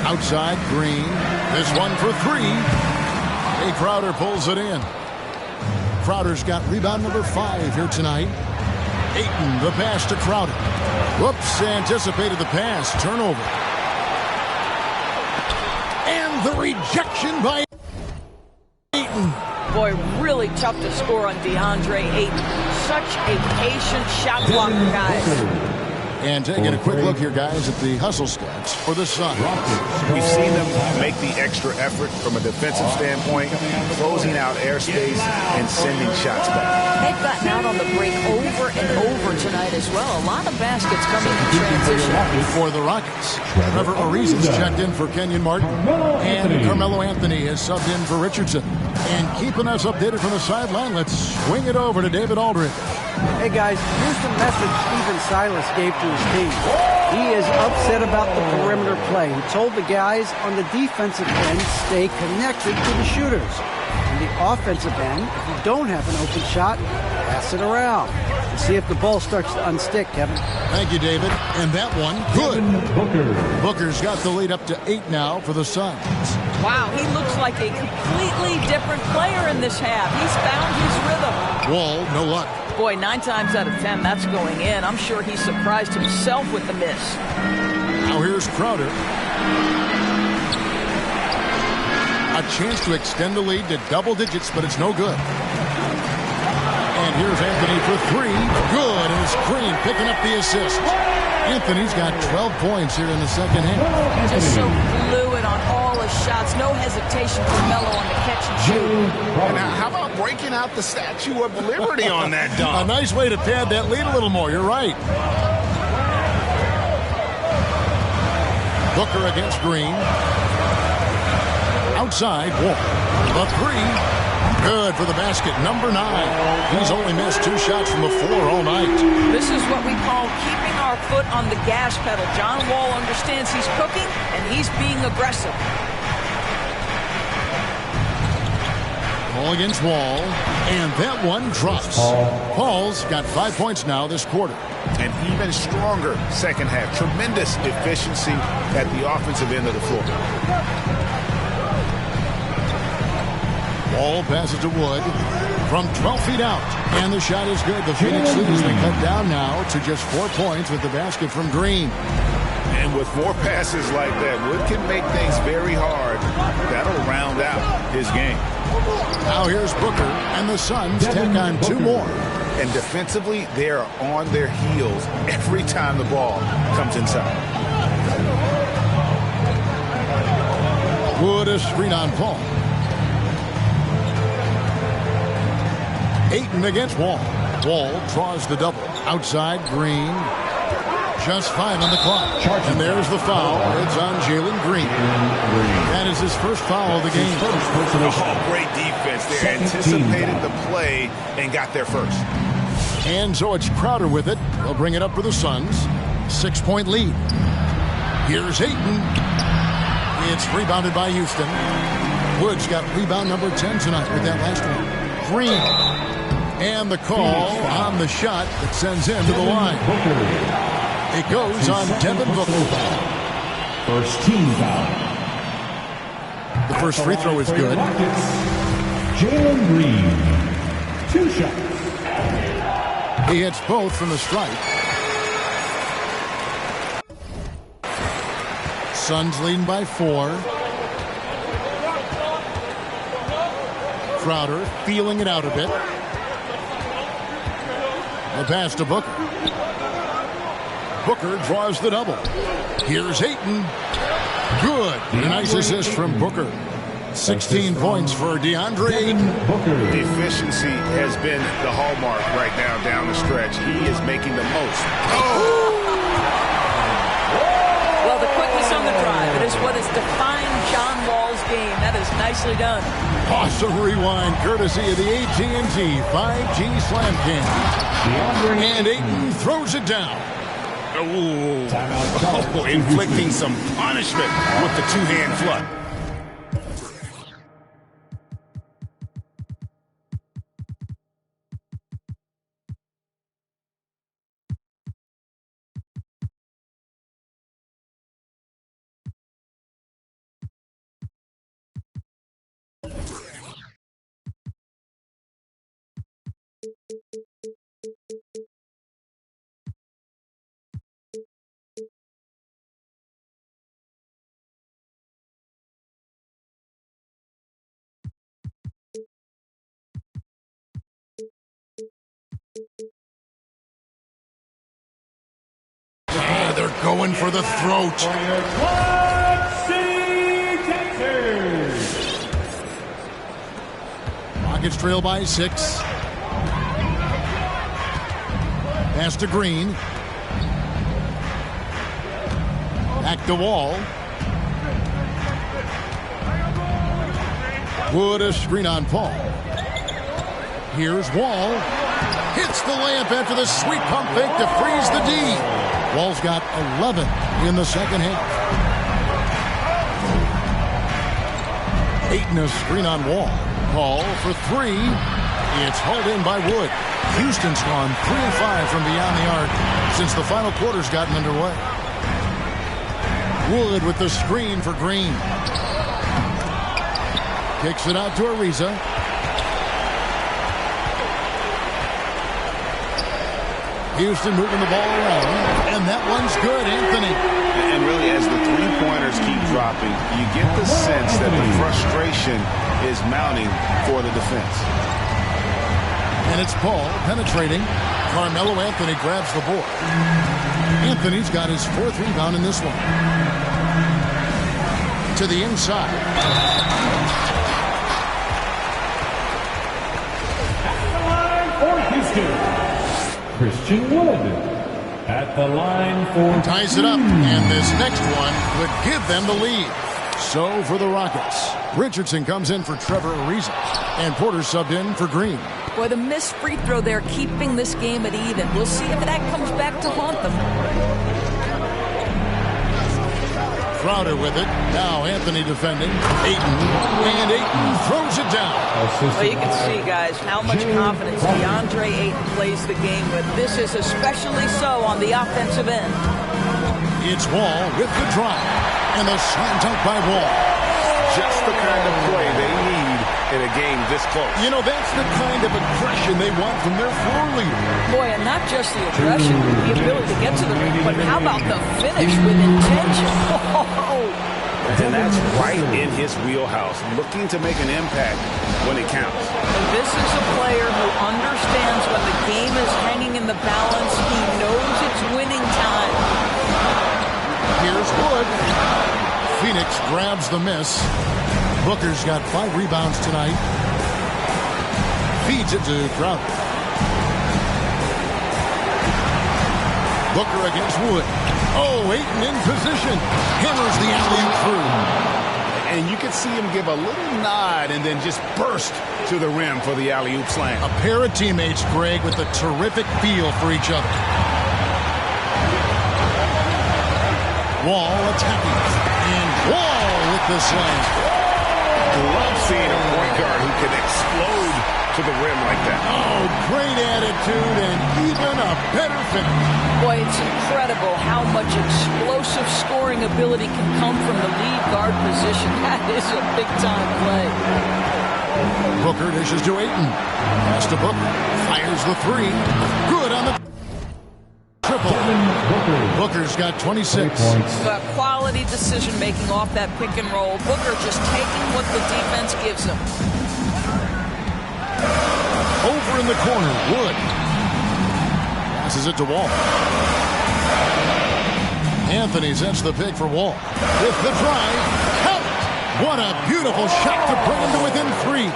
A: Outside, Green. This one for 3. Jay Crowder pulls it in. Crowder's got rebound number 5 here tonight. Ayton, the pass to Crowder. Whoops, anticipated the pass. Turnover. And the rejection by Ayton.
C: Boy, really tough to score on DeAndre Ayton. Such a patient shot blocker, guys.
A: And taking a quick look here, guys, at the hustle stats for the Suns.
F: We've seen them make the extra effort from a defensive standpoint, closing out airspace and sending shots back.
C: They've gotten out on the break over and over tonight as well. A lot of baskets coming in transition.
A: For the Rockets, Trevor Ariza's checked in for Kenyon Martin. And Carmelo Anthony has subbed in for Richardson. And keeping us updated from the sideline, let's swing it over to David Aldridge.
D: Hey guys, here's the message Stephen Silas gave to his team. He is upset about the perimeter play. He told the guys on the defensive end stay connected to the shooters. On the offensive end, if you don't have an open shot, pass it around. And see if the ball starts to unstick, Kevin.
A: Thank you, David. And that one, good. Booker's got the lead up to 8 now for the Suns.
C: Wow, he looks like a completely different player in this half. He's found his rhythm.
A: Wall, no luck.
C: Boy, 9 times out of 10, that's going in. I'm sure he surprised himself with the miss.
A: Now here's Crowder. A chance to extend the lead to double digits, but it's no good. And here's Anthony for 3. Good, and it's Green picking up the assist. Anthony's got 12 points here in the second half.
C: Just so fluid on all his shots. No hesitation for Melo on the catch and shoot.
F: Now, how about breaking out the Statue of Liberty on that dunk?
A: A nice way to pad that lead a little more. You're right. Booker against Green. Outside, Wall. The 3. Good for the basket, number 9. He's only missed 2 shots from the floor all night.
C: This is what we call keeping our foot on the gas pedal. John Wall understands he's cooking, and he's being aggressive.
A: Ball against Wall, and that one drops. Paul's got 5 points now this quarter.
F: An even stronger second half. Tremendous efficiency at the offensive end of the floor.
A: Wall passes to Wood from 12 feet out. And the shot is good. The Phoenix lead has been cut down now to just 4 points with the basket from Green.
F: And with more passes like that, Wood can make things very hard. That'll round out his game.
A: Now here's Booker, and the Suns tack on 2 more.
F: And defensively, they are on their heels every time the ball comes inside.
A: Wood, a screen on Paul. Ayton against Wall. Wall draws the double. Outside, Green. Just 5 on the clock. And there's the foul. It's on Jalen Green. That is his first foul of the game.
F: Oh, great defense there. Anticipated the play and got there first.
A: And so it's Crowder with it. They'll bring it up for the Suns. 6-point lead. Here's Ayton. It's rebounded by Houston. Woods got rebound number 10 tonight with that last one. Green. And the call on the shot that sends him to the line. It goes on Devin Booker.
E: First team foul.
A: The first free throw is good.
E: Jalen Green. 2 shots.
A: He hits both from the stripe. Suns leading by 4. Crowder feeling it out a bit. The pass to Booker. Booker draws the double. Here's Ayton. Good. A nice assist from Booker. 16 points for DeAndre Ayton.
F: Efficiency has been the hallmark right now down the stretch. He is making the most.
C: Well, the quickness on the drive, it is what has defined John Wall's game. That is nicely done.
A: Awesome rewind, courtesy of the AT&T 5G Slam Cam. And Ayton throws it down.
F: Inflicting some punishment with the two-hand flood.
A: They're going for the throat. Rockets trail by 6. Pass to Green. Back to Wall. Wood a screen on Paul. Here's Wall. Hits the layup after the sweet pump fake to freeze the D. Wall's got 11 in the second half. Ayton a screen on Wall. Call for 3. It's hauled in by Wood. Houston's gone 3 of 5 from beyond the arc since the final quarter's gotten underway. Wood with the screen for Green. Kicks it out to Ariza. Houston moving the ball around, and that one's good, Anthony.
F: And really, as the three-pointers keep dropping, you get the sense that the frustration is mounting for the defense.
A: And it's Paul penetrating. Carmelo Anthony grabs the board. Anthony's got his 4th rebound in this one. To the inside.
E: For Houston, Christian Wood at the line for
A: ties it up, and this next one would give them the lead. So for the Rockets, Richardson comes in for Trevor Ariza, and Porter subbed in for Green.
C: Boy, the missed free throw there keeping this game at even. We'll see if that comes back to haunt them.
A: Crowder with it. Now Anthony defending. Ayton. And Ayton throws it down.
C: Well, you can see, guys, how much confidence DeAndre Ayton plays the game with. This is especially so on the offensive end.
A: It's Wall with the drive. And the slam dunk by Wall.
F: Just the kind of play they need in a game this close.
A: You know, that's the kind of aggression they want from their floor leader.
C: Boy, and not just the aggression, the ability to get to the rim, but how about the finish with intention?
F: And that's right in his wheelhouse, looking to make an impact when it counts.
C: And this is a player who understands when the game is hanging in the balance. He knows it's winning time.
A: Here's Wood. Phoenix grabs the miss. Booker's got 5 rebounds tonight. Feeds it to Crowder. Booker against Wood. Oh, Ayton in position. Hammers the alley-oop through.
B: And you can see him give a little nod and then just burst to the rim for the alley-oop slam.
A: A pair of teammates, Greg, with a terrific feel for each other. Wall attacking. And Wall with the slam.
B: Love seeing a point guard who can explode to the rim like that.
A: Oh, great attitude and even a better finish.
C: Boy, it's incredible how much explosive scoring ability can come from the lead guard position. That is a big-time play.
A: Booker dishes to Ayton. Pass to Booker. Fires the three. Good on the triple. Booker's got 26.
C: Quality decision-making off that pick and roll. Booker just taking what the defense gives him.
A: Over in the corner, Wood. Passes it to Wall. Anthony sets the pick for Wall. With the drive, count it! What a beautiful shot to bring him to within 3.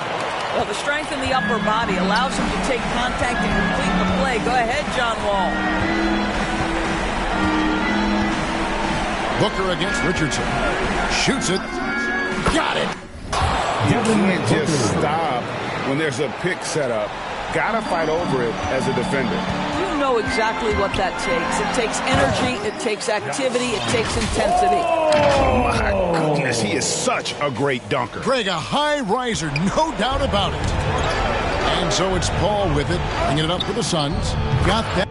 C: Well, the strength in the upper body allows him to take contact and complete the play. Go ahead, John Wall.
A: Booker against Richardson. Shoots it. Got it!
B: You can't just stop when there's a pick set up. Gotta fight over it as a defender.
C: You know exactly what that takes. It takes energy, it takes activity, it takes intensity.
B: Oh, my goodness, he is such a great dunker.
A: Greg, a high riser, no doubt about it. And so it's Paul with it, bringing it up for the Suns. Got that.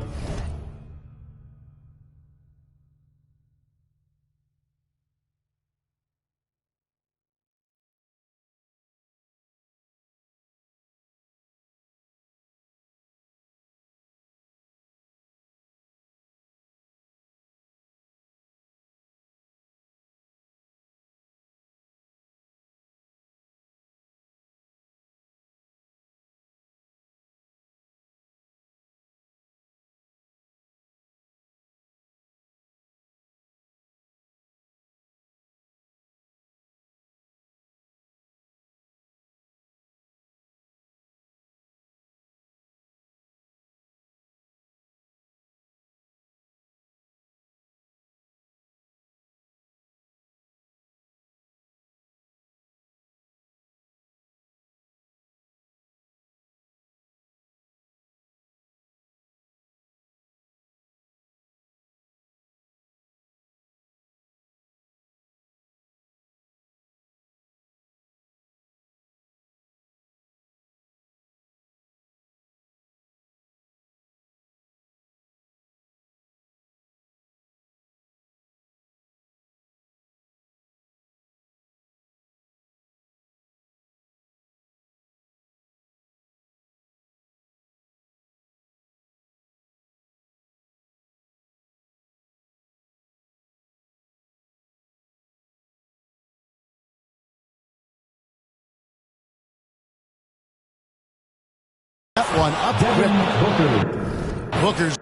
A: That one up quick. Booker's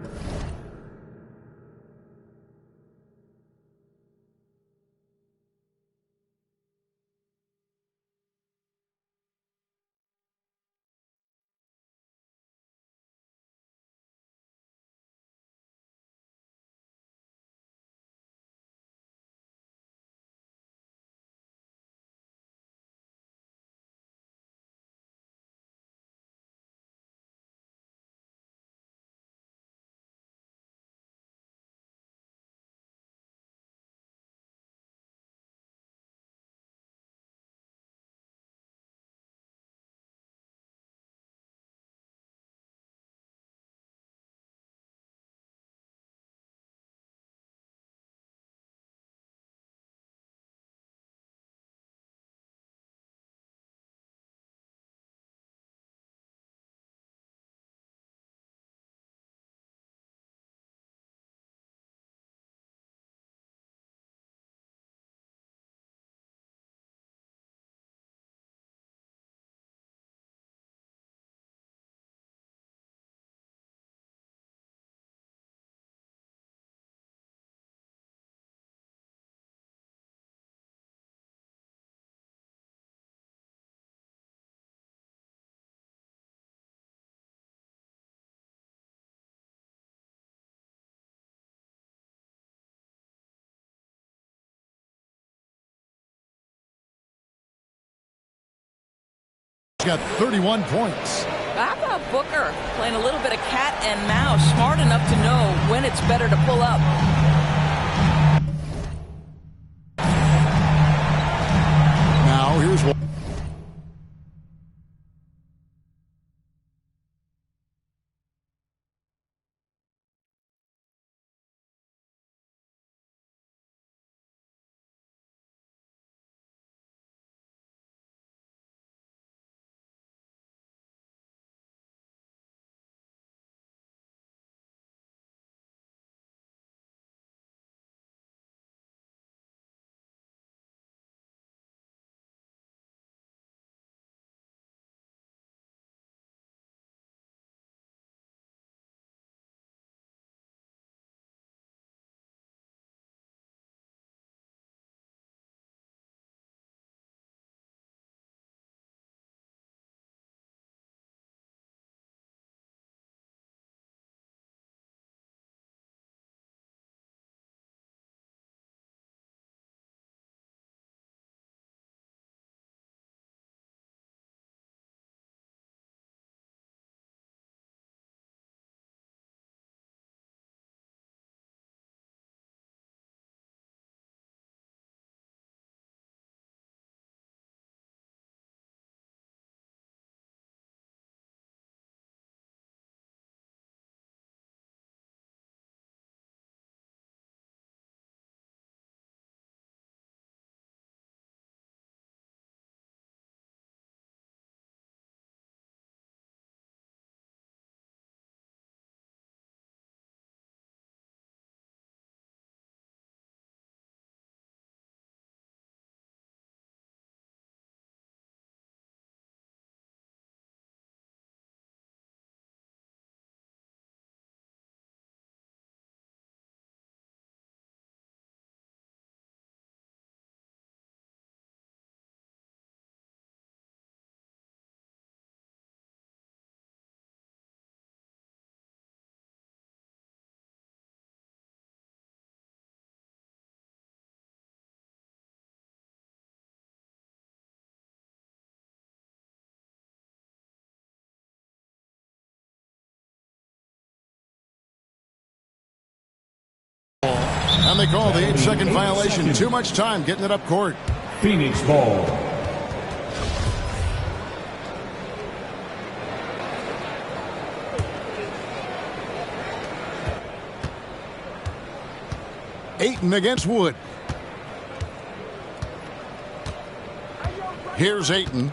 A: He's got 31 points.
C: How about Booker playing a little bit of cat and mouse, smart enough to know when it's better to pull up.
A: Now here's one. And they call the 8-second violation. Too much time getting it up court.
E: Phoenix ball.
A: Ayton against Wood. Here's Ayton.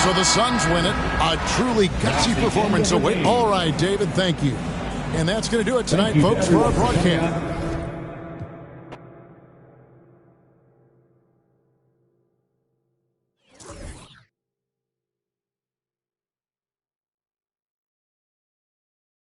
A: So the Suns win it. A truly gutsy performance away. All right, David, thank you. And that's going to do it tonight, folks, for our broadcast.